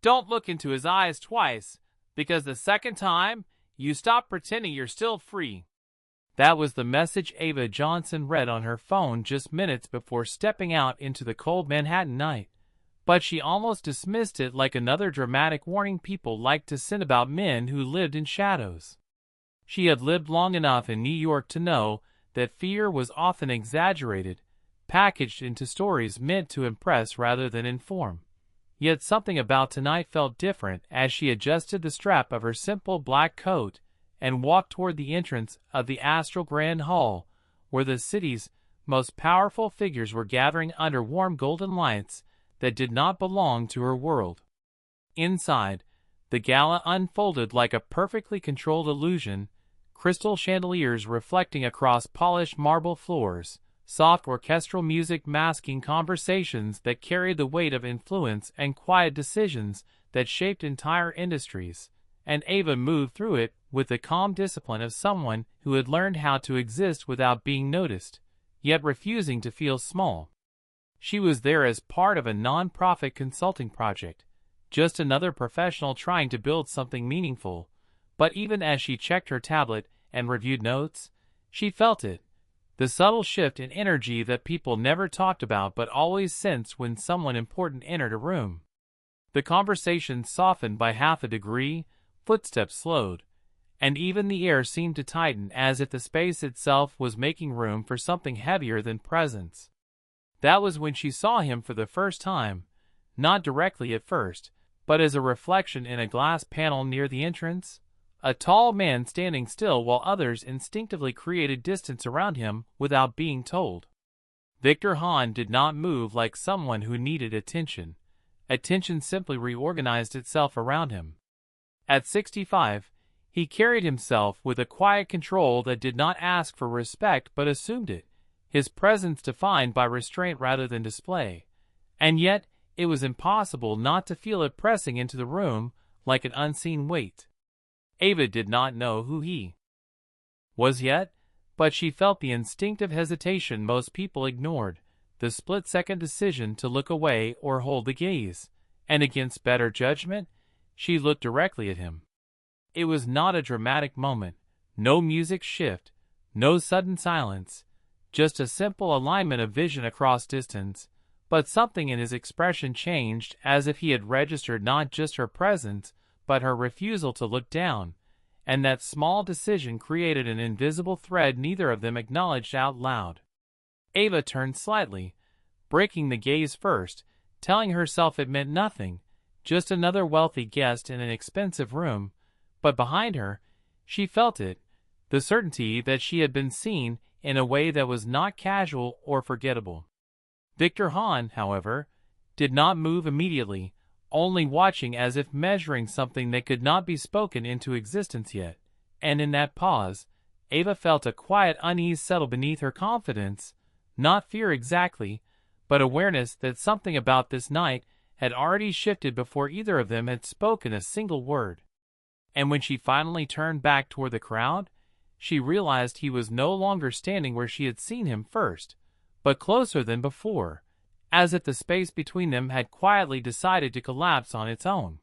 Don't look into his eyes twice, because the second time, you stop pretending you're still free. That was the message Ava Johnson read on her phone just minutes before stepping out into the cold Manhattan night. But she almost dismissed it like another dramatic warning people like to send about men who lived in shadows. She had lived long enough in New York to know that fear was often exaggerated, packaged into stories meant to impress rather than inform. Yet something about tonight felt different as she adjusted the strap of her simple black coat and walked toward the entrance of the Astral Grand Hall, where the city's most powerful figures were gathering under warm golden lights that did not belong to her world. Inside, the gala unfolded like a perfectly controlled illusion, crystal chandeliers reflecting across polished marble floors, soft orchestral music masking conversations that carried the weight of influence and quiet decisions that shaped entire industries, and Ava moved through it with the calm discipline of someone who had learned how to exist without being noticed, yet refusing to feel small. She was there as part of a non-profit consulting project, just another professional trying to build something meaningful, but even as she checked her tablet and reviewed notes, she felt it. The subtle shift in energy that people never talked about but always sensed when someone important entered a room. The conversation softened by half a degree, footsteps slowed, and even the air seemed to tighten as if the space itself was making room for something heavier than presence. That was when she saw him for the first time, not directly at first, but as a reflection in a glass panel near the entrance. A tall man standing still while others instinctively created distance around him without being told. Victor Hahn did not move like someone who needed attention. Attention simply reorganized itself around him. At 65, he carried himself with a quiet control that did not ask for respect but assumed it, his presence defined by restraint rather than display. And yet, it was impossible not to feel it pressing into the room like an unseen weight. Ava did not know who he was yet, but she felt the instinctive hesitation most people ignored, the split-second decision to look away or hold the gaze, and against better judgment, she looked directly at him. It was not a dramatic moment, no music shift, no sudden silence, just a simple alignment of vision across distance, but something in his expression changed as if he had registered not just her presence, but her refusal to look down, and that small decision created an invisible thread neither of them acknowledged out loud. Ava turned slightly, breaking the gaze first, telling herself it meant nothing, just another wealthy guest in an expensive room, but behind her, she felt it, the certainty that she had been seen in a way that was not casual or forgettable. Victor Hahn, however, did not move immediately, only watching as if measuring something that could not be spoken into existence yet, and in that pause, Ava felt a quiet unease settle beneath her confidence, not fear exactly, but awareness that something about this night had already shifted before either of them had spoken a single word. And when she finally turned back toward the crowd, she realized he was no longer standing where she had seen him first, but closer than before, as if the space between them had quietly decided to collapse on its own.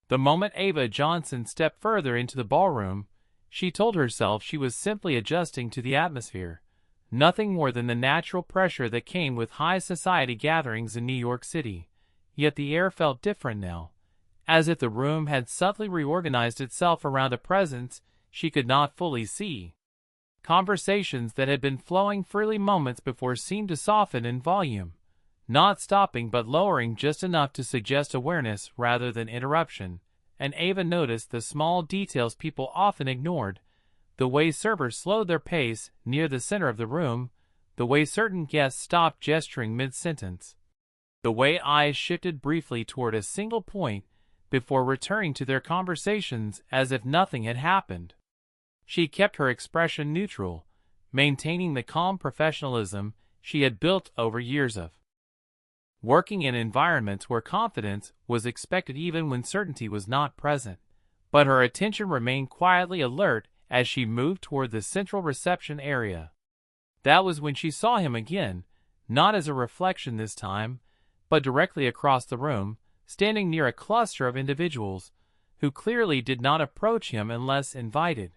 The moment Ava Johnson stepped further into the ballroom, she told herself she was simply adjusting to the atmosphere, nothing more than the natural pressure that came with high society gatherings in New York City. Yet the air felt different now, as if the room had subtly reorganized itself around a presence she could not fully see. Conversations that had been flowing freely moments before seemed to soften in volume, not stopping but lowering just enough to suggest awareness rather than interruption, and Ava noticed the small details people often ignored, the way servers slowed their pace near the center of the room, the way certain guests stopped gesturing mid-sentence, the way eyes shifted briefly toward a single point before returning to their conversations as if nothing had happened. She kept her expression neutral, maintaining the calm professionalism she had built over years of working in environments where confidence was expected even when certainty was not present. But her attention remained quietly alert as she moved toward the central reception area. That was when she saw him again, not as a reflection this time, but directly across the room, standing near a cluster of individuals who clearly did not approach him unless invited.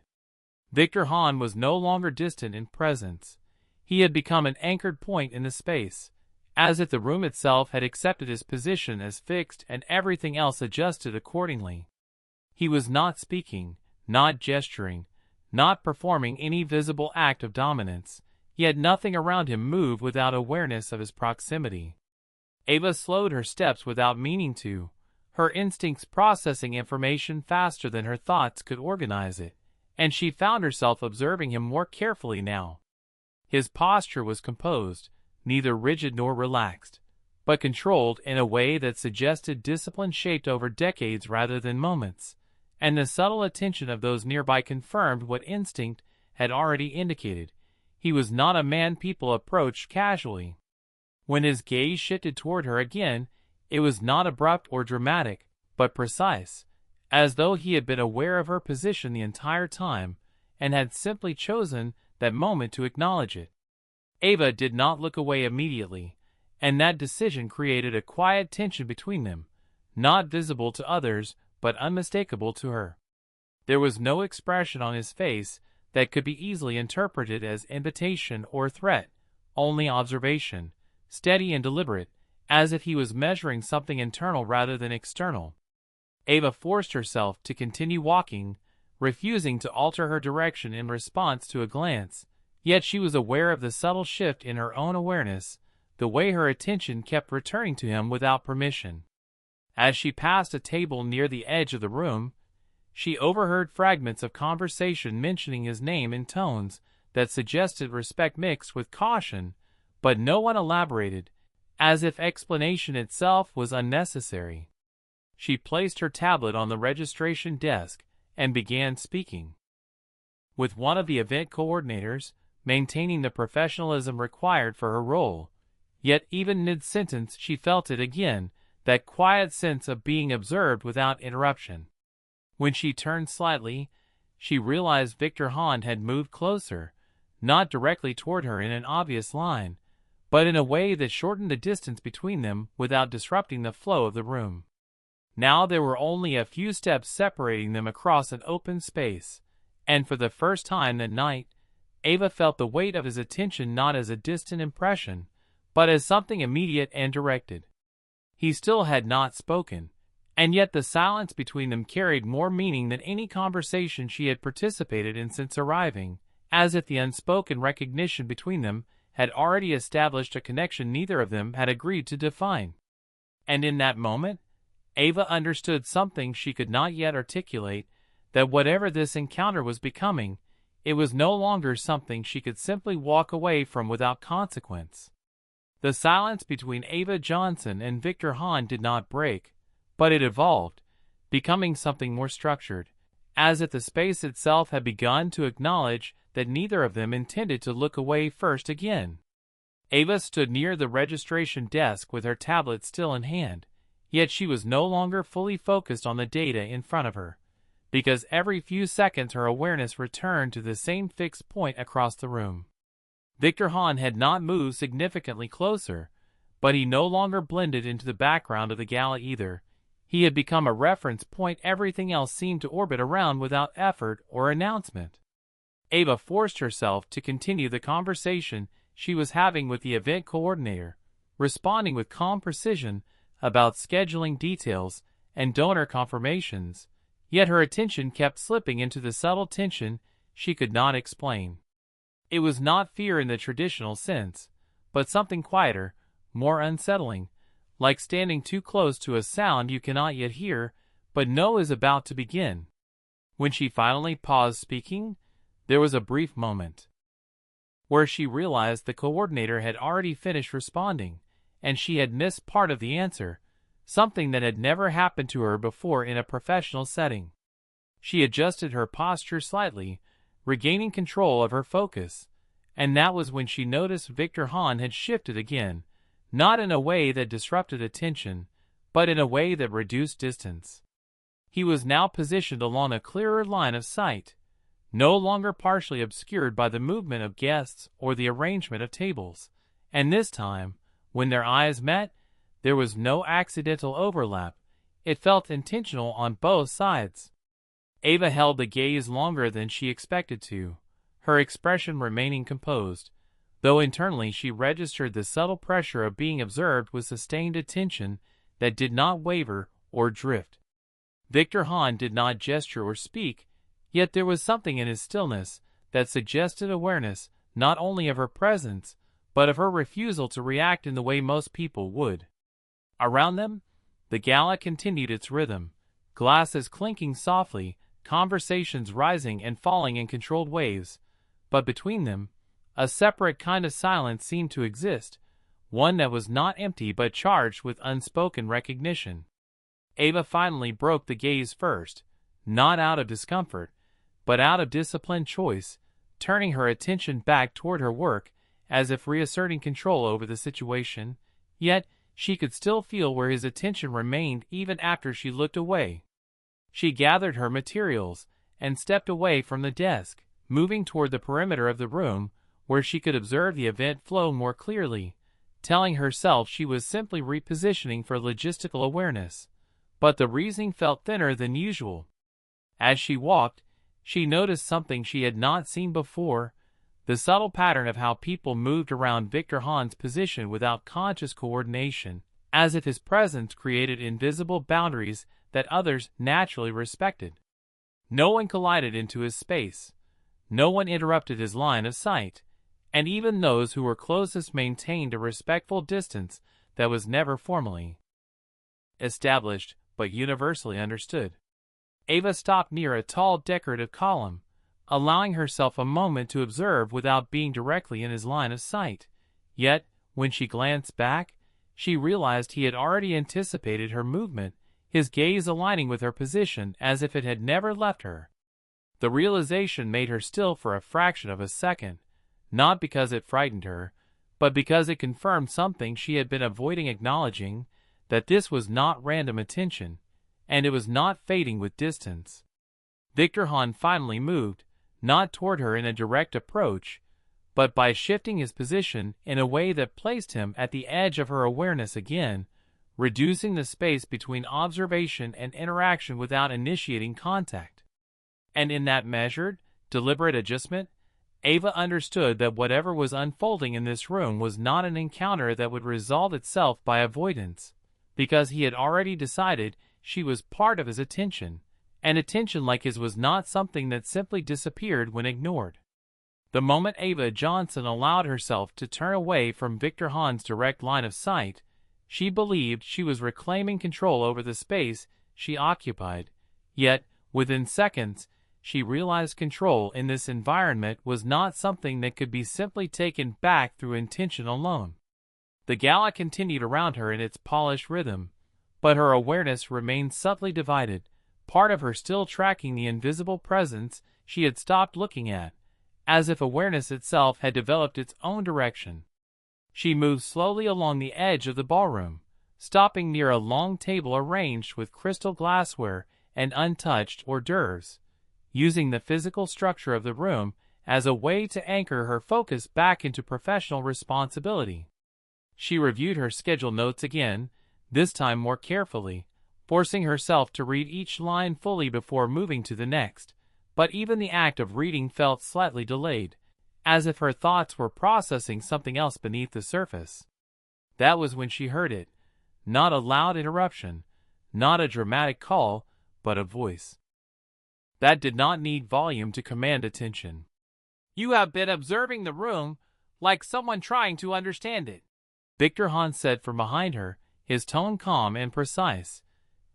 Victor Hahn was no longer distant in presence. He had become an anchored point in the space, as if the room itself had accepted his position as fixed and everything else adjusted accordingly. He was not speaking, not gesturing, not performing any visible act of dominance, yet nothing around him moved without awareness of his proximity. Ava slowed her steps without meaning to, her instincts processing information faster than her thoughts could organize it, and she found herself observing him more carefully now. His posture was composed, neither rigid nor relaxed, but controlled in a way that suggested discipline shaped over decades rather than moments, and the subtle attention of those nearby confirmed what instinct had already indicated. He was not a man people approached casually. When his gaze shifted toward her again, it was not abrupt or dramatic, but precise, as though he had been aware of her position the entire time, and had simply chosen that moment to acknowledge it. Ava did not look away immediately, and that decision created a quiet tension between them, not visible to others, but unmistakable to her. There was no expression on his face that could be easily interpreted as invitation or threat, only observation, steady and deliberate, as if he was measuring something internal rather than external. Ava forced herself to continue walking, refusing to alter her direction in response to a glance, yet she was aware of the subtle shift in her own awareness, the way her attention kept returning to him without permission. As she passed a table near the edge of the room, she overheard fragments of conversation mentioning his name in tones that suggested respect mixed with caution, but no one elaborated, as if explanation itself was unnecessary. She placed her tablet on the registration desk and began speaking with one of the event coordinators, maintaining the professionalism required for her role. Yet even mid-sentence she felt it again, that quiet sense of being observed without interruption. When she turned slightly, she realized Victor Hahn had moved closer, not directly toward her in an obvious line, but in a way that shortened the distance between them without disrupting the flow of the room. Now there were only a few steps separating them across an open space, and for the first time that night, Ava felt the weight of his attention not as a distant impression, but as something immediate and directed. He still had not spoken, and yet the silence between them carried more meaning than any conversation she had participated in since arriving, as if the unspoken recognition between them had already established a connection neither of them had agreed to define. And in that moment, Ava understood something she could not yet articulate, that whatever this encounter was becoming, it was no longer something she could simply walk away from without consequence. The silence between Ava Johnson and Victor Hahn did not break, but it evolved, becoming something more structured, as if the space itself had begun to acknowledge that neither of them intended to look away first again. Ava stood near the registration desk with her tablet still in hand, yet she was no longer fully focused on the data in front of her, because every few seconds her awareness returned to the same fixed point across the room. Victor Hahn had not moved significantly closer, but he no longer blended into the background of the gala either. He had become a reference point everything else seemed to orbit around without effort or announcement. Ava forced herself to continue the conversation she was having with the event coordinator, responding with calm precision about scheduling details and donor confirmations, yet her attention kept slipping into the subtle tension she could not explain. It was not fear in the traditional sense, but something quieter, more unsettling, like standing too close to a sound you cannot yet hear, but know is about to begin. When she finally paused speaking, there was a brief moment where she realized the coordinator had already finished responding, and she had missed part of the answer, something that had never happened to her before in a professional setting. She adjusted her posture slightly, regaining control of her focus, and that was when she noticed Victor Hahn had shifted again, not in a way that disrupted attention, but in a way that reduced distance. He was now positioned along a clearer line of sight, no longer partially obscured by the movement of guests or the arrangement of tables, and this time, when their eyes met, there was no accidental overlap, it felt intentional on both sides. Ava held the gaze longer than she expected to, her expression remaining composed, though internally she registered the subtle pressure of being observed with sustained attention that did not waver or drift. Victor Hahn did not gesture or speak, yet there was something in his stillness that suggested awareness not only of her presence, but of her refusal to react in the way most people would. Around them, the gala continued its rhythm, glasses clinking softly, conversations rising and falling in controlled waves, but between them, a separate kind of silence seemed to exist, one that was not empty but charged with unspoken recognition. Ava finally broke the gaze first, not out of discomfort, but out of disciplined choice, turning her attention back toward her work as if reasserting control over the situation, yet she could still feel where his attention remained even after she looked away. She gathered her materials and stepped away from the desk, moving toward the perimeter of the room where she could observe the event flow more clearly, telling herself she was simply repositioning for logistical awareness. But the reasoning felt thinner than usual. As she walked, she noticed something she had not seen before, the subtle pattern of how people moved around Victor Hahn's position without conscious coordination, as if his presence created invisible boundaries that others naturally respected. No one collided into his space. No one interrupted his line of sight, and even those who were closest maintained a respectful distance that was never formally established but universally understood. Ava stopped near a tall decorative column, allowing herself a moment to observe without being directly in his line of sight. Yet, when she glanced back, she realized he had already anticipated her movement, his gaze aligning with her position as if it had never left her. The realization made her still for a fraction of a second, not because it frightened her, but because it confirmed something she had been avoiding acknowledging, that this was not random attention, and it was not fading with distance. Victor Hahn finally moved, not toward her in a direct approach, but by shifting his position in a way that placed him at the edge of her awareness again, reducing the space between observation and interaction without initiating contact. And in that measured, deliberate adjustment, Ava understood that whatever was unfolding in this room was not an encounter that would resolve itself by avoidance, because he had already decided she was part of his attention, and attention like his was not something that simply disappeared when ignored. The moment Ava Johnson allowed herself to turn away from Victor Hahn's direct line of sight, she believed she was reclaiming control over the space she occupied, yet, within seconds, she realized control in this environment was not something that could be simply taken back through intention alone. The gala continued around her in its polished rhythm, but her awareness remained subtly divided, part of her still tracking the invisible presence she had stopped looking at, as if awareness itself had developed its own direction. She moved slowly along the edge of the ballroom, stopping near a long table arranged with crystal glassware and untouched hors d'oeuvres, using the physical structure of the room as a way to anchor her focus back into professional responsibility. She reviewed her schedule notes again, this time more carefully, forcing herself to read each line fully before moving to the next, but even the act of reading felt slightly delayed, as if her thoughts were processing something else beneath the surface. That was when she heard it, not a loud interruption, not a dramatic call, but a voice that did not need volume to command attention. "You have been observing the room, like someone trying to understand it," Victor Hahn said from behind her, his tone calm and precise,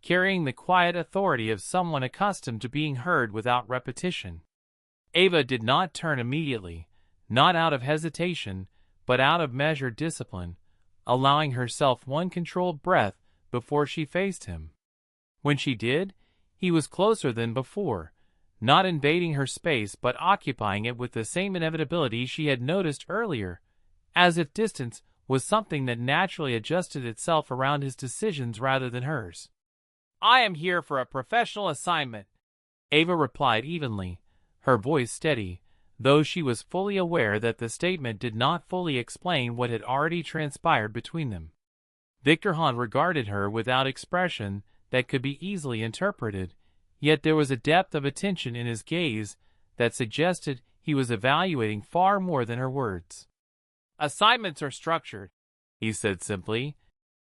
carrying the quiet authority of someone accustomed to being heard without repetition. Ava did not turn immediately, not out of hesitation, but out of measured discipline, allowing herself one controlled breath before she faced him. When she did, he was closer than before, not invading her space but occupying it with the same inevitability she had noticed earlier, as if distance was something that naturally adjusted itself around his decisions rather than hers. "I am here for a professional assignment," Ava replied evenly, her voice steady, though she was fully aware that the statement did not fully explain what had already transpired between them. Victor Hahn regarded her without expression, that could be easily interpreted, yet there was a depth of attention in his gaze that suggested he was evaluating far more than her words. "Assignments are structured," he said simply.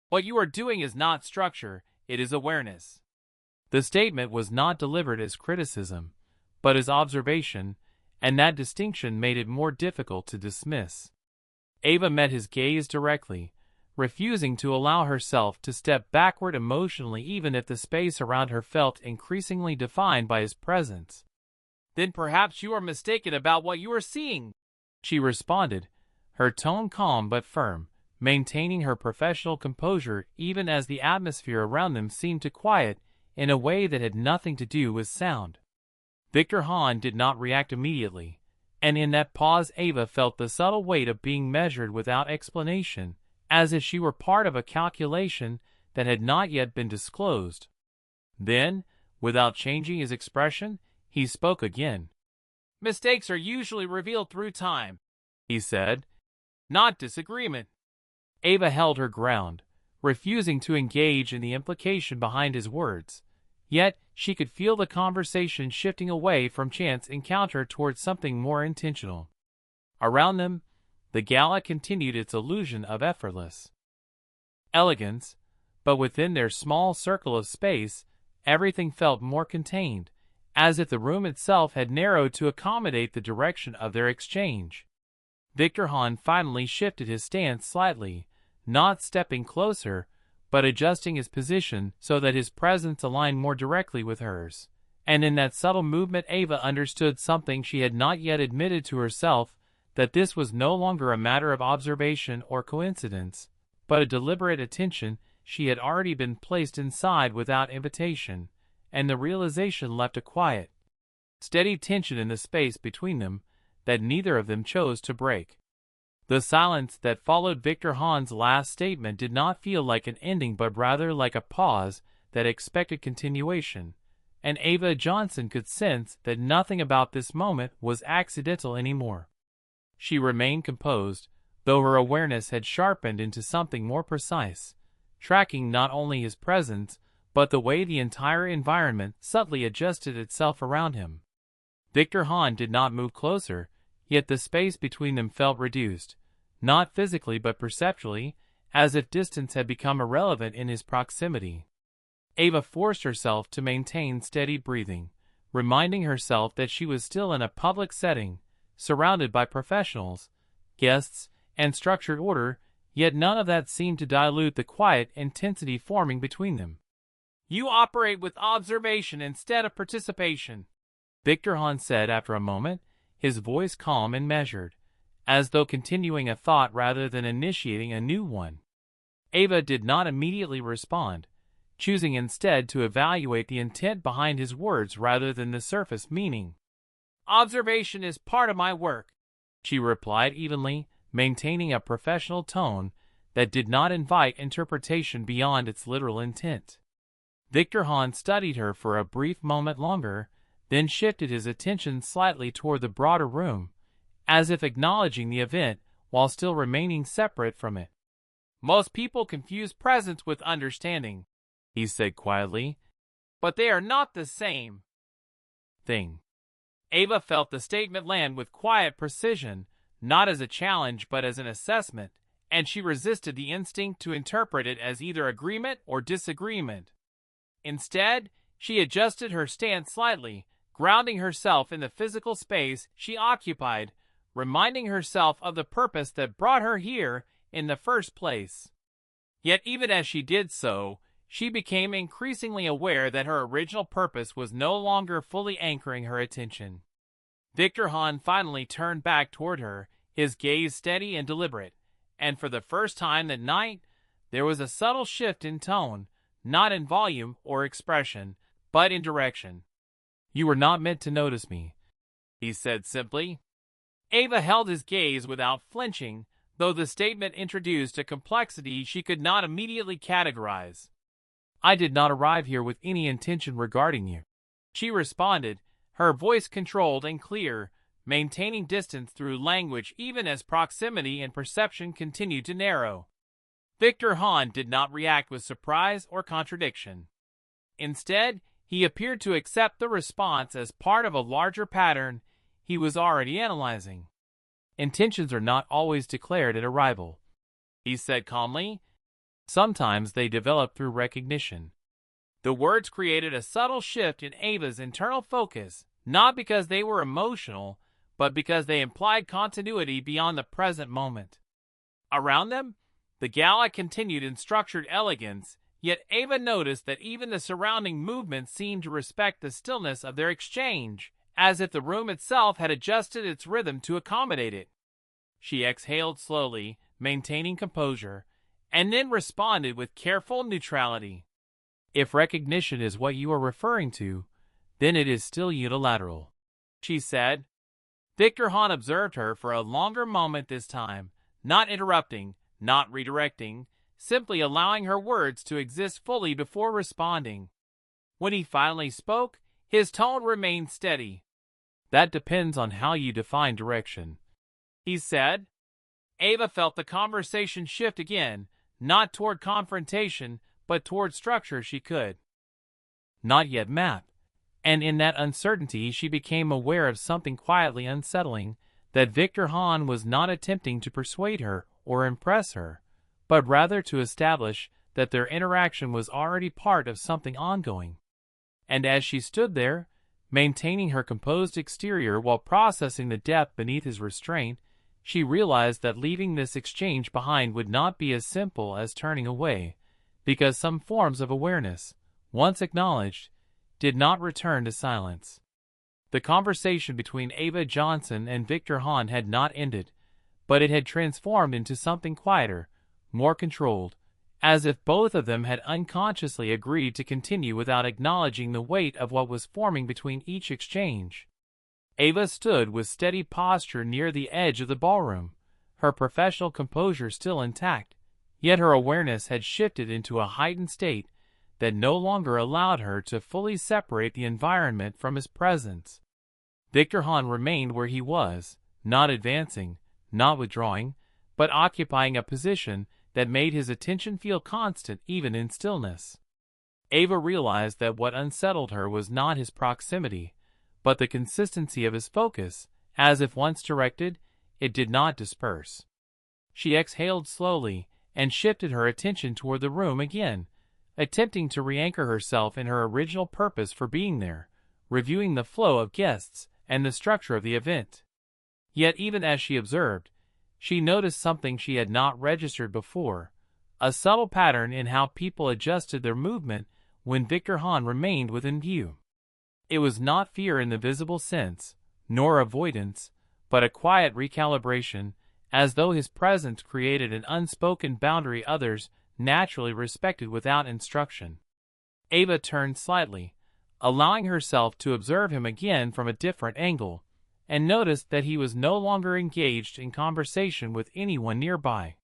"What you are doing is not structure, it is awareness." The statement was not delivered as criticism, but as observation, and that distinction made it more difficult to dismiss. Ava met his gaze directly, refusing to allow herself to step backward emotionally even if the space around her felt increasingly defined by his presence. "Then perhaps you are mistaken about what you are seeing," she responded, her tone calm but firm, maintaining her professional composure even as the atmosphere around them seemed to quiet in a way that had nothing to do with sound. Victor Hahn did not react immediately, and in that pause Ava felt the subtle weight of being measured without explanation, as if she were part of a calculation that had not yet been disclosed. Then, without changing his expression, he spoke again. "Mistakes are usually revealed through time," he said, "not disagreement." Ava held her ground, refusing to engage in the implication behind his words. Yet she could feel the conversation shifting away from chance encounter towards something more intentional. Around them, the gala continued its illusion of effortless elegance, but within their small circle of space, everything felt more contained, as if the room itself had narrowed to accommodate the direction of their exchange. Victor Hahn finally shifted his stance slightly, not stepping closer, but adjusting his position so that his presence aligned more directly with hers. And in that subtle movement Ava understood something she had not yet admitted to herself, that this was no longer a matter of observation or coincidence, but a deliberate attention she had already been placed inside without invitation, and the realization left a quiet, steady tension in the space between them that neither of them chose to break. The silence that followed Victor Hahn's last statement did not feel like an ending but rather like a pause that expected continuation, and Ava Johnson could sense that nothing about this moment was accidental anymore. She remained composed, though her awareness had sharpened into something more precise, tracking not only his presence but the way the entire environment subtly adjusted itself around him. Victor Hahn did not move closer, yet the space between them felt reduced, not physically but perceptually, as if distance had become irrelevant in his proximity. Ava forced herself to maintain steady breathing, reminding herself that she was still in a public setting, surrounded by professionals, guests, and structured order, yet none of that seemed to dilute the quiet intensity forming between them. "You operate with observation instead of participation," Victor Hahn said after a moment, his voice calm and measured, as though continuing a thought rather than initiating a new one. Ava did not immediately respond, choosing instead to evaluate the intent behind his words rather than the surface meaning. "Observation is part of my work," she replied evenly, maintaining a professional tone that did not invite interpretation beyond its literal intent. Victor Hahn studied her for a brief moment longer, then shifted his attention slightly toward the broader room, as if acknowledging the event while still remaining separate from it. "Most people confuse presence with understanding," he said quietly, "but they are not the same thing." Ava felt the statement land with quiet precision, not as a challenge but as an assessment, and she resisted the instinct to interpret it as either agreement or disagreement. Instead, she adjusted her stance slightly, grounding herself in the physical space she occupied, reminding herself of the purpose that brought her here in the first place. Yet even as she did so, she became increasingly aware that her original purpose was no longer fully anchoring her attention. Victor Hahn finally turned back toward her, his gaze steady and deliberate, and for the first time that night, there was a subtle shift in tone, not in volume or expression, but in direction. "You were not meant to notice me," he said simply. Ava held his gaze without flinching, though the statement introduced a complexity she could not immediately categorize. "I did not arrive here with any intention regarding you," she responded, her voice controlled and clear, maintaining distance through language even as proximity and perception continued to narrow. Victor Hahn did not react with surprise or contradiction. Instead, he appeared to accept the response as part of a larger pattern he was already analyzing. Intentions are not always declared at arrival, he said calmly. Sometimes they develop through recognition. The words created a subtle shift in Ava's internal focus, not because they were emotional, but because they implied continuity beyond the present moment. Around them, the gala continued in structured elegance, yet Ava noticed that even the surrounding movement seemed to respect the stillness of their exchange, as if the room itself had adjusted its rhythm to accommodate it. She exhaled slowly, maintaining composure, and then responded with careful neutrality. If recognition is what you are referring to, then it is still unilateral, she said. Victor Hahn observed her for a longer moment this time, not interrupting, not redirecting, simply allowing her words to exist fully before responding. When he finally spoke, his tone remained steady. That depends on how you define direction, he said. Ava felt the conversation shift again, not toward confrontation, but toward structure she could not yet map. And in that uncertainty she became aware of something quietly unsettling, that Victor Hahn was not attempting to persuade her or impress her, but rather to establish that their interaction was already part of something ongoing. And as she stood there, maintaining her composed exterior while processing the depth beneath his restraint, she realized that leaving this exchange behind would not be as simple as turning away, because some forms of awareness, once acknowledged, did not return to silence. The conversation between Ava Johnson and Victor Hahn had not ended, but it had transformed into something quieter, more controlled, as if both of them had unconsciously agreed to continue without acknowledging the weight of what was forming between each exchange. Ava stood with steady posture near the edge of the ballroom, her professional composure still intact, yet her awareness had shifted into a heightened state that no longer allowed her to fully separate the environment from his presence. Victor Hahn remained where he was, not advancing, not withdrawing, but occupying a position that made his attention feel constant even in stillness. Ava realized that what unsettled her was not his proximity, but the consistency of his focus, as if once directed, it did not disperse. She exhaled slowly and shifted her attention toward the room again, attempting to re-anchor herself in her original purpose for being there, reviewing the flow of guests and the structure of the event. Yet even as she observed, she noticed something she had not registered before, a subtle pattern in how people adjusted their movement when Victor Hahn remained within view. It was not fear in the visible sense, nor avoidance, but a quiet recalibration, as though his presence created an unspoken boundary others naturally respected without instruction. Ava turned slightly, allowing herself to observe him again from a different angle, and noticed that he was no longer engaged in conversation with anyone nearby.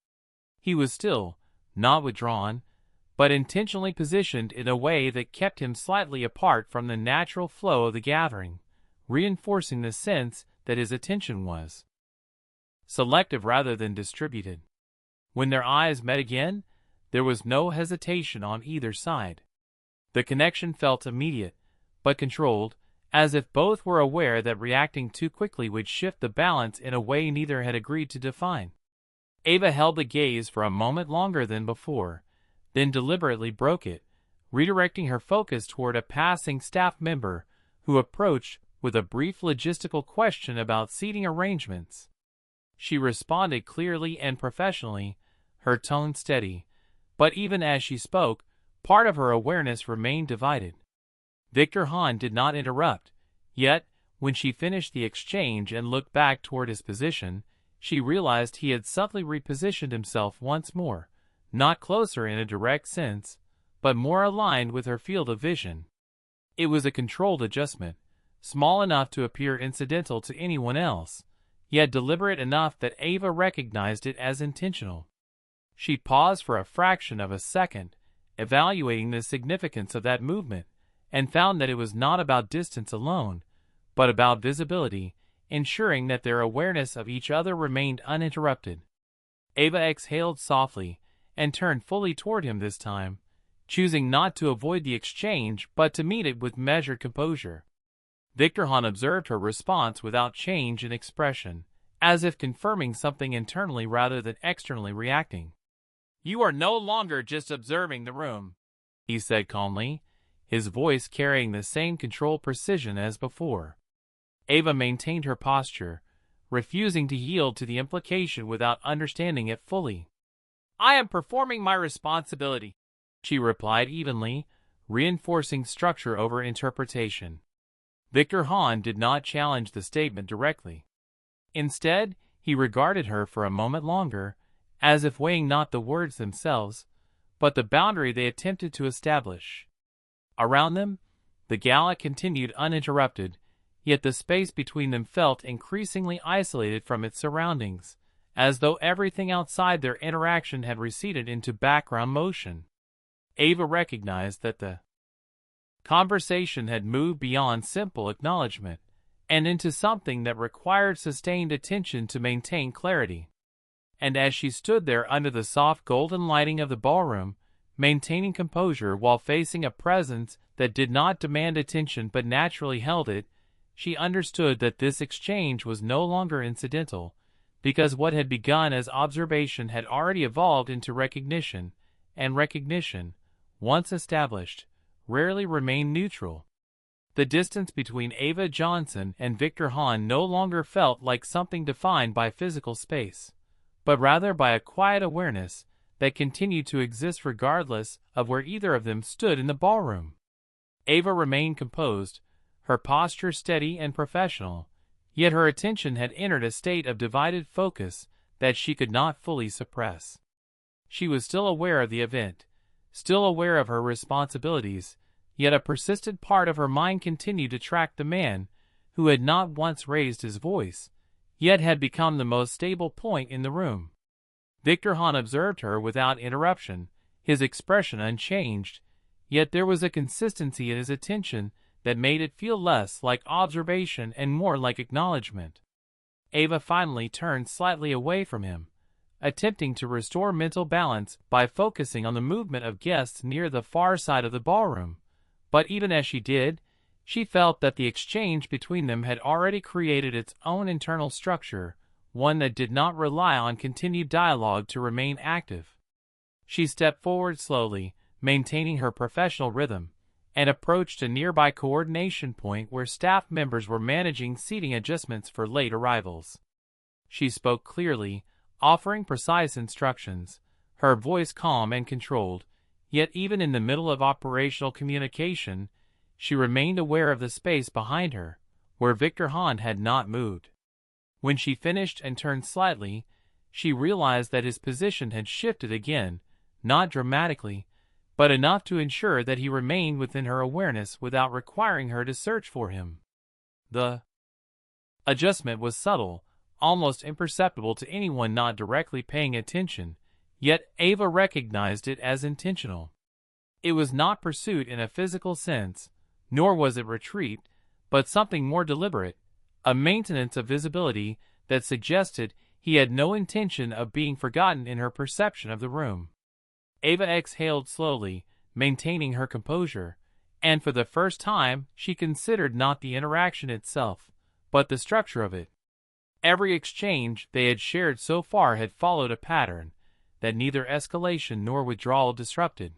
He was still, not withdrawn, but intentionally positioned in a way that kept him slightly apart from the natural flow of the gathering, reinforcing the sense that his attention was selective rather than distributed. When their eyes met again, there was no hesitation on either side. The connection felt immediate, but controlled, as if both were aware that reacting too quickly would shift the balance in a way neither had agreed to define. Ava held the gaze for a moment longer than before, then deliberately broke it, redirecting her focus toward a passing staff member who approached with a brief logistical question about seating arrangements. She responded clearly and professionally, her tone steady, but even as she spoke, part of her awareness remained divided. Victor Hahn did not interrupt, yet, when she finished the exchange and looked back toward his position, she realized he had subtly repositioned himself once more, not closer in a direct sense, but more aligned with her field of vision. It was a controlled adjustment, small enough to appear incidental to anyone else, yet deliberate enough that Ava recognized it as intentional. She paused for a fraction of a second, evaluating the significance of that movement, and found that it was not about distance alone, but about visibility, ensuring that their awareness of each other remained uninterrupted. Ava exhaled softly and turned fully toward him this time, choosing not to avoid the exchange but to meet it with measured composure. Victor Hahn observed her response without change in expression, as if confirming something internally rather than externally reacting. "You are no longer just observing the room," he said calmly, his voice carrying the same controlled precision as before. Ava maintained her posture, refusing to yield to the implication without understanding it fully. "I am performing my responsibility," she replied evenly, reinforcing structure over interpretation. Victor Hahn did not challenge the statement directly. Instead, he regarded her for a moment longer, as if weighing not the words themselves, but the boundary they attempted to establish. Around them, the gala continued uninterrupted, yet the space between them felt increasingly isolated from its surroundings, as though everything outside their interaction had receded into background motion. Ava recognized that the conversation had moved beyond simple acknowledgement and into something that required sustained attention to maintain clarity. And as she stood there under the soft golden lighting of the ballroom, maintaining composure while facing a presence that did not demand attention but naturally held it, she understood that this exchange was no longer incidental, because what had begun as observation had already evolved into recognition, and recognition, once established, rarely remained neutral. The distance between Ava Johnson and Victor Hahn no longer felt like something defined by physical space, but rather by a quiet awareness that continued to exist regardless of where either of them stood in the ballroom. Ava remained composed, her posture steady and professional, yet her attention had entered a state of divided focus that she could not fully suppress. She was still aware of the event, still aware of her responsibilities, yet a persistent part of her mind continued to track the man who had not once raised his voice, yet had become the most stable point in the room. Victor Hahn observed her without interruption, his expression unchanged, yet there was a consistency in his attention that made it feel less like observation and more like acknowledgement. Ava finally turned slightly away from him, attempting to restore mental balance by focusing on the movement of guests near the far side of the ballroom, but even as she did, she felt that the exchange between them had already created its own internal structure, one that did not rely on continued dialogue to remain active. She stepped forward slowly, maintaining her professional rhythm, and approached a nearby coordination point where staff members were managing seating adjustments for late arrivals. She spoke clearly, offering precise instructions, her voice calm and controlled, yet even in the middle of operational communication, she remained aware of the space behind her, where Victor Hahn had not moved. When she finished and turned slightly, she realized that his position had shifted again, not dramatically, but enough to ensure that he remained within her awareness without requiring her to search for him. The adjustment was subtle, almost imperceptible to anyone not directly paying attention, yet Ava recognized it as intentional. It was not pursuit in a physical sense, nor was it retreat, but something more deliberate, a maintenance of visibility that suggested he had no intention of being forgotten in her perception of the room. Ava exhaled slowly, maintaining her composure, and for the first time she considered not the interaction itself, but the structure of it. Every exchange they had shared so far had followed a pattern that neither escalation nor withdrawal disrupted.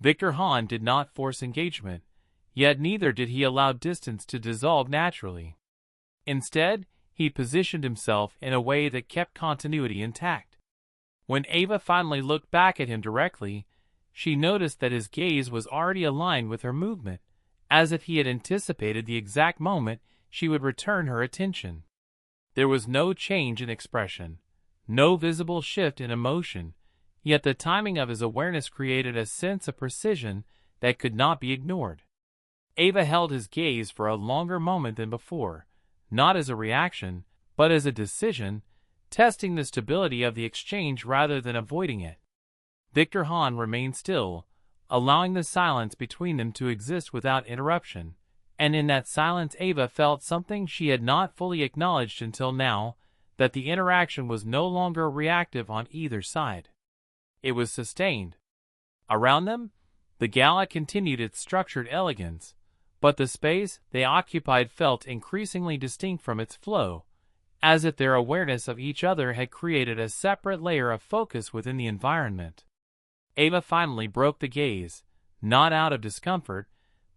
Victor Hahn did not force engagement, yet neither did he allow distance to dissolve naturally. Instead, he positioned himself in a way that kept continuity intact. When Ava finally looked back at him directly, she noticed that his gaze was already aligned with her movement, as if he had anticipated the exact moment she would return her attention. There was no change in expression, no visible shift in emotion, yet the timing of his awareness created a sense of precision that could not be ignored. Ava held his gaze for a longer moment than before, not as a reaction, but as a decision, testing the stability of the exchange rather than avoiding it. Victor Hahn remained still, allowing the silence between them to exist without interruption, and in that silence Ava felt something she had not fully acknowledged until now, that the interaction was no longer reactive on either side. It was sustained. Around them, The gala continued its structured elegance, but the space they occupied felt increasingly distinct from its flow, as if their awareness of each other had created a separate layer of focus within the environment. Ava finally broke the gaze, not out of discomfort,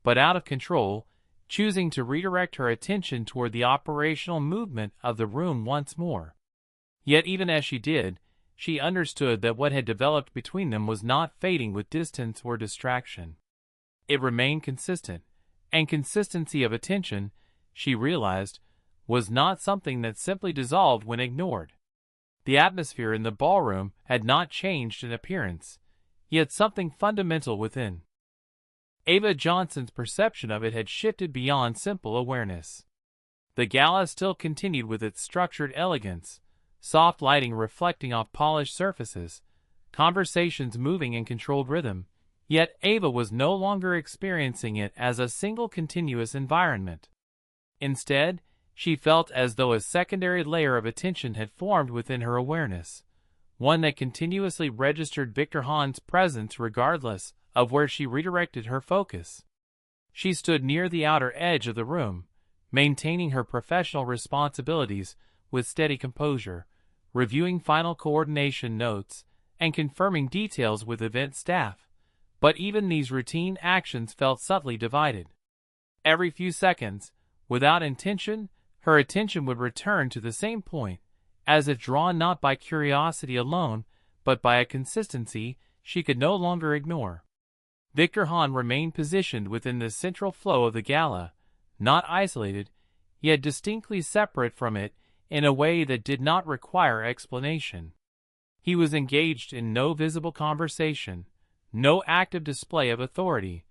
but out of control, choosing to redirect her attention toward the operational movement of the room once more. Yet even as she did, she understood that what had developed between them was not fading with distance or distraction. It remained consistent, and consistency of attention, she realized, was not something that simply dissolved when ignored. The atmosphere in the ballroom had not changed in appearance, yet something fundamental within Ava Johnson's perception of it had shifted beyond simple awareness. The gala still continued with its structured elegance, soft lighting reflecting off polished surfaces, conversations moving in controlled rhythm, yet Ava was no longer experiencing it as a single continuous environment. Instead, she felt as though a secondary layer of attention had formed within her awareness, one that continuously registered Victor Hahn's presence regardless of where she redirected her focus. She stood near the outer edge of the room, maintaining her professional responsibilities with steady composure, reviewing final coordination notes, and confirming details with event staff. But even these routine actions felt subtly divided. Every few seconds, without intention, her attention would return to the same point, as if drawn not by curiosity alone, but by a consistency she could no longer ignore. Victor Hahn remained positioned within the central flow of the gala, not isolated, yet distinctly separate from it in a way that did not require explanation. He was engaged in no visible conversation, no active display of authority,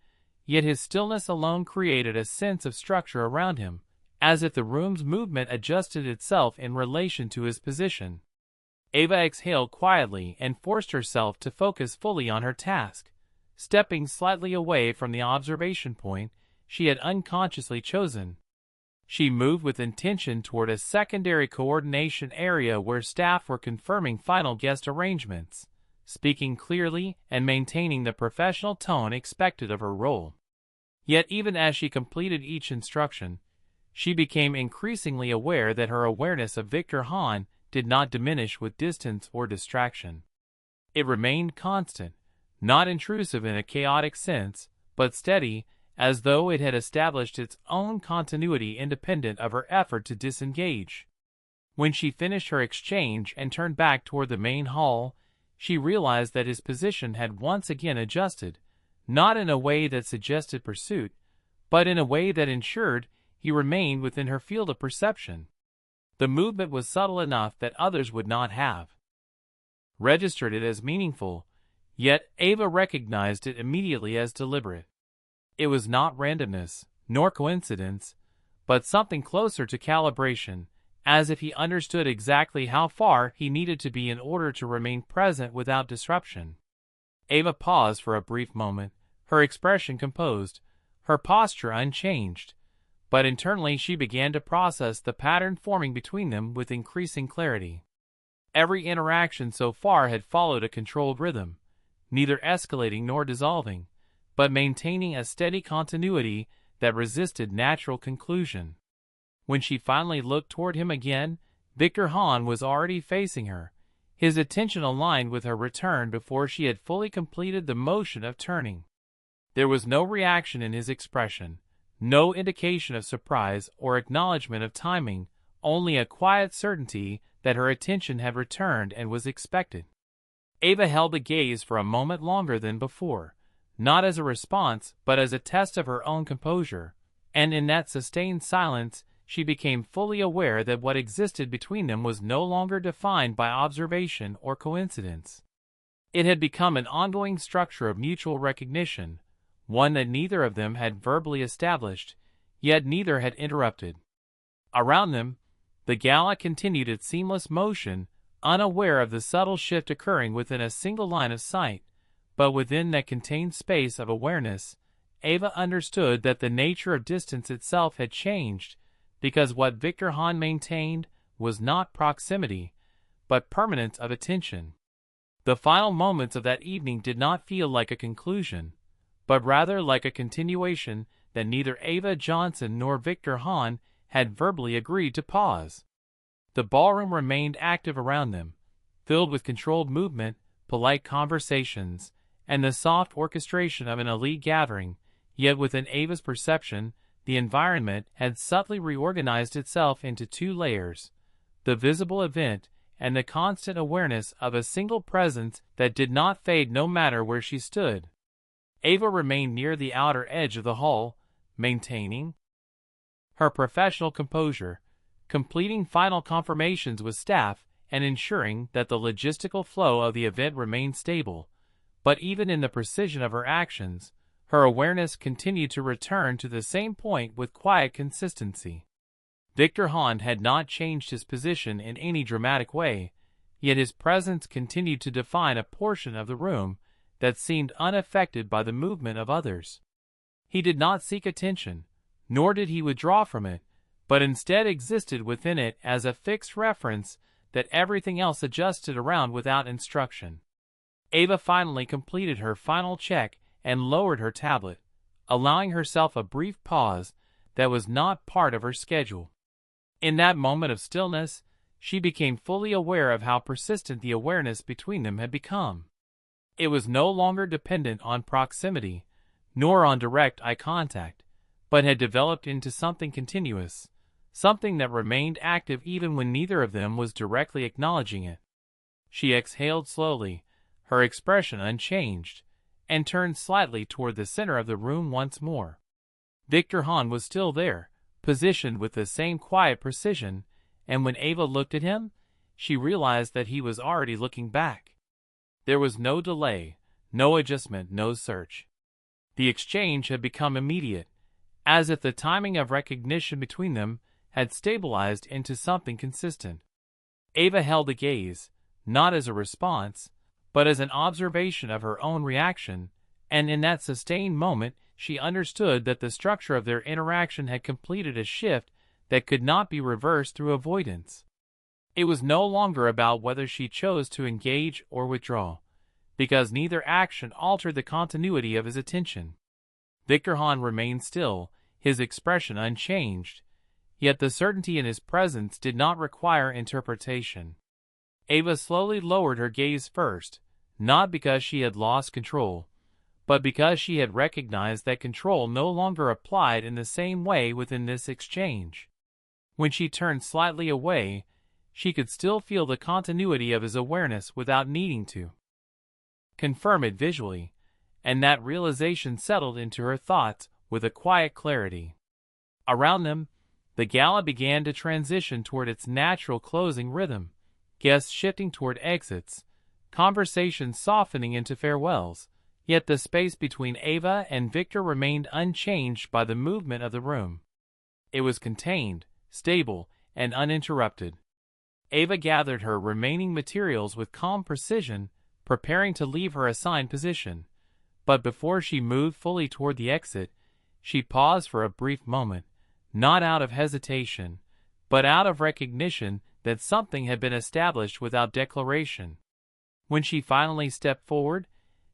yet his stillness alone created a sense of structure around him, as if the room's movement adjusted itself in relation to his position. Ava exhaled quietly and forced herself to focus fully on her task, stepping slightly away from the observation point she had unconsciously chosen. She moved with intention toward a secondary coordination area where staff were confirming final guest arrangements, speaking clearly and maintaining the professional tone expected of her role. Yet even as she completed each instruction, she became increasingly aware that her awareness of Victor Hahn did not diminish with distance or distraction. It remained constant, not intrusive in a chaotic sense, but steady, as though it had established its own continuity independent of her effort to disengage. When she finished her exchange and turned back toward the main hall, she realized that his position had once again adjusted, not in a way that suggested pursuit, but in a way that ensured he remained within her field of perception. The movement was subtle enough that others would not have registered it as meaningful, yet Ava recognized it immediately as deliberate. It was not randomness, nor coincidence, but something closer to calibration, as if he understood exactly how far he needed to be in order to remain present without disruption. Ava paused for a brief moment, her expression composed, her posture unchanged, but internally she began to process the pattern forming between them with increasing clarity. Every interaction so far had followed a controlled rhythm, neither escalating nor dissolving, but maintaining a steady continuity that resisted natural conclusion. When she finally looked toward him again, Victor Hahn was already facing her, his attention aligned with her return before she had fully completed the motion of turning. There was no reaction in his expression, no indication of surprise or acknowledgement of timing, only a quiet certainty that her attention had returned and was expected. Ava held the gaze for a moment longer than before, not as a response but as a test of her own composure, and in that sustained silence she became fully aware that what existed between them was no longer defined by observation or coincidence. It had become an ongoing structure of mutual recognition, one that neither of them had verbally established, yet neither had interrupted. Around them, the gala continued its seamless motion, unaware of the subtle shift occurring within a single line of sight, but within that contained space of awareness, Ava understood that the nature of distance itself had changed, because what Victor Hahn maintained was not proximity, but permanence of attention. The final moments of that evening did not feel like a conclusion, but rather like a continuation that neither Ava Johnson nor Victor Hahn had verbally agreed to pause. The ballroom remained active around them, filled with controlled movement, polite conversations, and the soft orchestration of an elite gathering, yet within Ava's perception, the environment had subtly reorganized itself into two layers: the visible event and the constant awareness of a single presence that did not fade no matter where she stood. Ava remained near the outer edge of the hall, maintaining her professional composure, completing final confirmations with staff, and ensuring that the logistical flow of the event remained stable. But even in the precision of her actions, her awareness continued to return to the same point with quiet consistency. Victor Hahn had not changed his position in any dramatic way, yet his presence continued to define a portion of the room that seemed unaffected by the movement of others. He did not seek attention, nor did he withdraw from it, but instead existed within it as a fixed reference that everything else adjusted around without instruction. Ava finally completed her final check and lowered her tablet, allowing herself a brief pause that was not part of her schedule. In that moment of stillness, she became fully aware of how persistent the awareness between them had become. It was no longer dependent on proximity, nor on direct eye contact, but had developed into something continuous, something that remained active even when neither of them was directly acknowledging it. She exhaled slowly, her expression unchanged, and turned slightly toward the center of the room once more. Victor Hahn was still there, positioned with the same quiet precision, and when Ava looked at him, she realized that he was already looking back. There was no delay, no adjustment, no search. The exchange had become immediate, as if the timing of recognition between them had stabilized into something consistent. Ava held a gaze, not as a response, but as an observation of her own reaction, and in that sustained moment she understood that the structure of their interaction had completed a shift that could not be reversed through avoidance. It was no longer about whether she chose to engage or withdraw, because neither action altered the continuity of his attention. Victor Hahn remained still, his expression unchanged, yet the certainty in his presence did not require interpretation. Ava slowly lowered her gaze first, not because she had lost control, but because she had recognized that control no longer applied in the same way within this exchange. When she turned slightly away, she could still feel the continuity of his awareness without needing to confirm it visually, and that realization settled into her thoughts with a quiet clarity. Around them, the gala began to transition toward its natural closing rhythm, guests shifting toward exits, conversations softening into farewells, yet the space between Ava and Victor remained unchanged by the movement of the room. It was contained, stable, and uninterrupted. Ava gathered her remaining materials with calm precision, preparing to leave her assigned position. But before she moved fully toward the exit, she paused for a brief moment, not out of hesitation, but out of recognition that something had been established without declaration. When she finally stepped forward,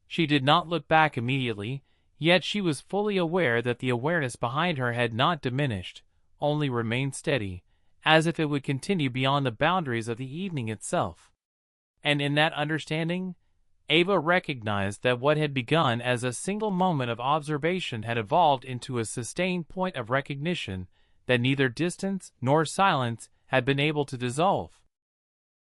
she did not look back immediately, yet she was fully aware that the awareness behind her had not diminished, only remained steady, as if it would continue beyond the boundaries of the evening itself. And in that understanding, Ava recognized that what had begun as a single moment of observation had evolved into a sustained point of recognition that neither distance nor silence had been able to dissolve.